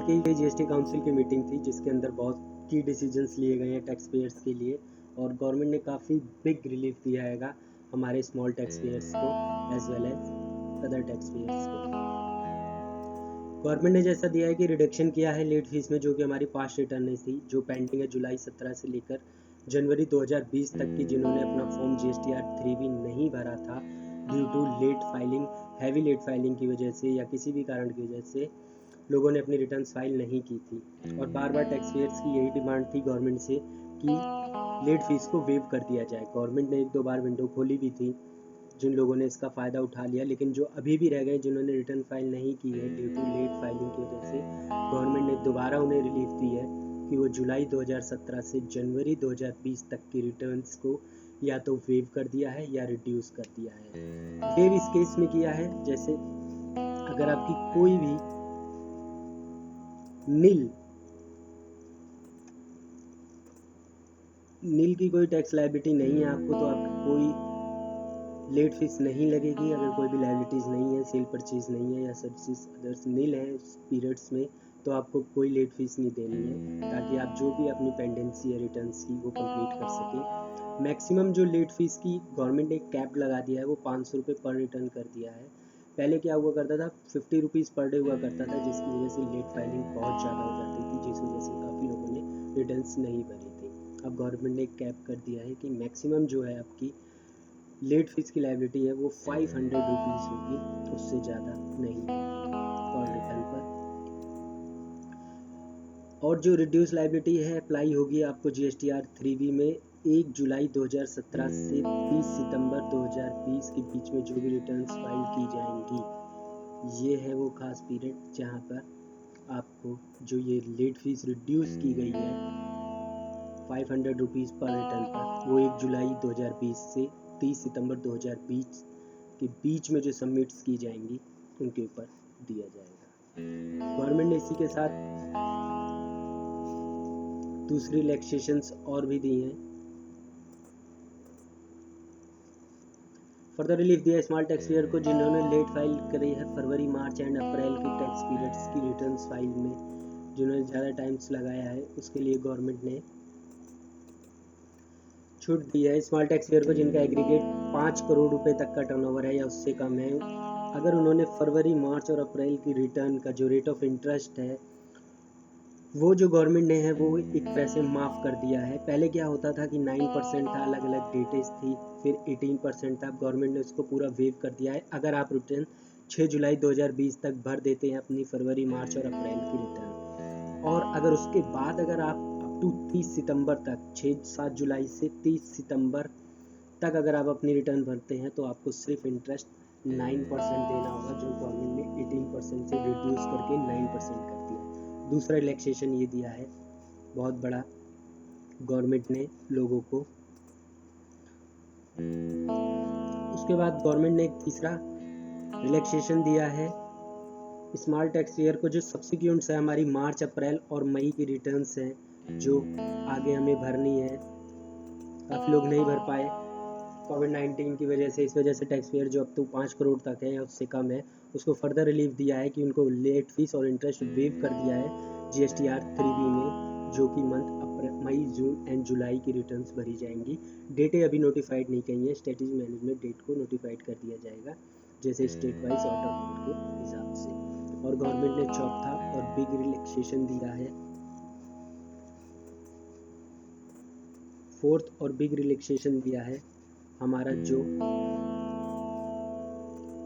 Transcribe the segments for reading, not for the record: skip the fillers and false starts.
की GST council की meeting थी जिसके अंदर बहुत की डिसीजंस लिए गए हैं टैक्स पेयर्स के लिए, और गवर्नमेंट ने काफ़ी बिग रिलीफ दिया है हमारे स्मॉल टैक्स पेयर्स को as well as other tax payers को। गवर्नमेंट ने जैसा दिया है कि रिडक्शन किया है लेट फीस में, जो कि हमारी पास्ट रिटर्न थी जो पेंडिंग है जुलाई 17 से लेकर जनवरी 2020 तक की, जिन्होंने अपना फॉर्म GSTR 3B नहीं भरा था due to late filing, heavy late filing की वजह से या किसी भी कारण की वजह से लोगों ने अपनी रिटर्न्स फाइल नहीं की थी। और बार बार टैक्स पेयर्स की यही डिमांड थी गवर्नमेंट से कि लेट फीस को वेव कर दिया जाए। गवर्नमेंट ने 1-2 बार विंडो खोली भी थी, जिन लोगों ने इसका फ़ायदा उठा लिया, लेकिन जो अभी भी रह गए जिन्होंने रिटर्न फाइल नहीं की है ड्यू टू लेट फाइलिंग की वजह से, गवर्नमेंट ने दोबारा उन्हें रिलीफ दी है कि वो जुलाई 2017 से जनवरी 2020 तक की रिटर्न्स को या तो वेव कर दिया है या रिड्यूस कर दिया है। वेव इस केस में किया है जैसे अगर आपकी कोई भी नील की कोई टैक्स लायबिलिटी नहीं है आपको, तो आपकी कोई लेट फीस नहीं लगेगी। अगर कोई भी लायबिलिटीज़ नहीं है, सेल परचेज नहीं है या सर्विसेज अदर्स नील है उस पीरियड्स में, तो आपको कोई लेट फीस नहीं देनी है, ताकि आप जो भी अपनी पेंडेंसी है रिटर्न्स की वो कंप्लीट कर सकें। मैक्सिमम जो लेट फीस की गवर्नमेंट ने एक कैप लगा दिया है वो 500 रुपये पर रिटर्न कर दिया है। पहले क्या हुआ करता था, 50 रुपीज़ पर डे हुआ करता था, जिसकी वजह से लेट फाइलिंग बहुत ज़्यादा हो जाती थी, जिस वजह से काफ़ी लोगों ने रिटर्न्स नहीं भरी थी। अब गवर्नमेंट ने एक कैप कर दिया है कि मैक्सिमम जो है आपकी लेट फीस की लायबिलिटी है वो 500 रुपीज़ होगी, उससे ज़्यादा नहीं पर रिटर्न पर। और जो रिड्यूस लायबिलिटी है अप्लाई होगी आपको GSTR 3B में 1 जुलाई 2017 से 30 सितंबर 2020 के बीच में जो भी रिटर्न्स फाइल की जाएंगी। ये है वो खास पीरियड जहाँ पर आपको जो ये लेट फीस रिड्यूस की गई है 500 रुपीज़ पर रिटर्न पर, वो 1 जुलाई 2020 से 30 सितंबर 2020 के बीच में जो सबमिट्स की जाएंगी उनके ऊपर दिया जाएगा। गवर्नमेंट ने इसी के साथ दूसरी रिलैक्सेशंस और भी दी हैं। फर्दर रिलीफ दिया स्मॉल टैक्स पेयर को जिन्होंने लेट फाइल करी है फरवरी, मार्च एंड अप्रैल के टैक्स पीरियड्स की रिटर्न्स फाइल में, जिन्होंने ज़्यादा टाइम्स लगाया है उसके लिए गवर्नमेंट ने छूट दी है। स्मॉल टैक्स पेयर को जिनका एग्रीगेट 5 करोड़ रुपए तक का टर्नओवर है या उससे कम है, अगर उन्होंने फरवरी, मार्च और अप्रैल की रिटर्न का जो रेट ऑफ इंटरेस्ट है वो जो गवर्नमेंट ने है वो एक पैसे माफ़ कर दिया है। पहले क्या होता था कि 9% था, अलग अलग डेटेज थी, फिर 18% था, गवर्नमेंट ने उसको पूरा वेव कर दिया है। अगर आप रिटर्न 6 जुलाई 2020 तक भर देते हैं अपनी फरवरी, मार्च और अप्रैल की रिटर्न, और अगर उसके बाद अगर आप अप टू 30 सितंबर तक 6-7 जुलाई से 30 सितंबर तक अगर आप अपनी रिटर्न भरते हैं तो आपको सिर्फ इंटरेस्ट 9% देना होगा, जो गवर्नमेंट ने 18% से रिड्यूस करके 9% कर दिया। दूसरा रिलैक्सेशन ये दिया है बहुत बड़ा गवर्नमेंट ने लोगों को। उसके बाद गवर्नमेंट ने एक तीसरा रिलैक्सेशन दिया है स्मॉल टैक्स पेयर को, जो सब्सिक्वेंट्स है हमारी मार्च, अप्रैल और मई की रिटर्न्स हैं जो आगे हमें भरनी है। काफ़ी लोग नहीं भर पाए कोविड-19 की वजह से, इस वजह से टैक्स पेयर जो अब तो 5 करोड़ तक है या उससे कम है उसको फर्दर रिलीफ दिया है कि उनको लेट फीस और इंटरेस्ट वेव कर दिया है GSTR 3B में, जो कि मंथ मई, जून एंड जुलाई की रिटर्न्स भरी जाएंगी। डेटें अभी नोटिफाइड नहीं की हैं, स्ट्रेटेजी मैनेजमेंट डेट को नोटिफाइड कर दिया जाएगा जैसे स्टेट वाइज ऑर्डर बोर्ड के हिसाब से। और गवर्नमेंट ने चौथा और बिग रिलैक्सेशन दिया है, फोर्थ और बिग रिलैक्सेशन दिया है हमारा जो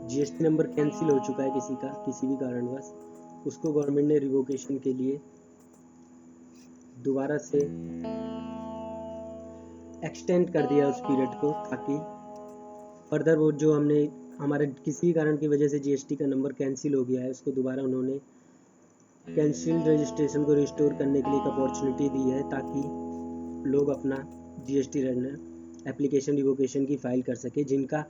GST नंबर कैंसिल हो चुका है किसी का किसी भी कारणवश, उसको गवर्नमेंट ने रिवोकेशन के लिए दोबारा से एक्सटेंड कर दिया उस पीरियड को, ताकि फर्दर वो जो हमने हमारे किसी कारण की वजह से GST का नंबर कैंसिल हो गया है उसको दोबारा उन्होंने कैंसिल रजिस्ट्रेशन को रिस्टोर करने के लिए एक अपॉर्चुनिटी दी है, ताकि लोग अपना GST रिटर्न एप्लीकेशन रिवोकेशन की फ़ाइल कर सके। जिनका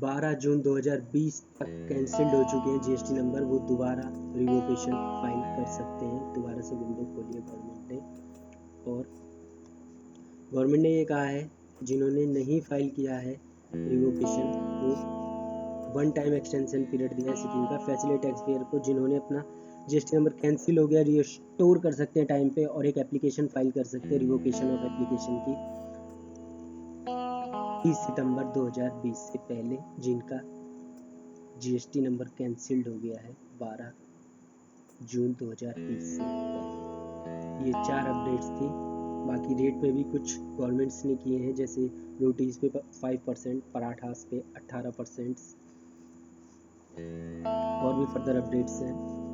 12 जून 2020 तक कैंसिल्ड हो चुके हैं GST नंबर, वो दोबारा रिवोकेशन फाइल कर सकते हैं। दोबारा से विंडो खोली है गवर्नमेंट ने, और गवर्नमेंट ने ये कहा है जिन्होंने नहीं फाइल किया है रिवोकेशन वो 1 टाइम एक्सटेंशन पीरियड दिया है स्कीम का फैसिलिटी टैक्स पेयर को, जिन्होंने अपना जीएसटी नंबर कैंसिल हो गया, रिस्टोर कर सकते हैं टाइम पे, और एक एप्लीकेशन फाइल कर सकते हैं रिवोकेशन ऑफ एप्लीकेशन की 30 सितंबर 2020 से पहले, जिनका जीएसटी नंबर कैंसिल्ड हो गया है 12 जून 2020 से पहले। ये 4 अपडेट्स थी। बाकी रेट में भी कुछ गवर्नमेंट्स ने किए हैं, जैसे रोटीज़ पे 5%, पराठास पे 18%, और भी फर्दर अपडेट्स हैं।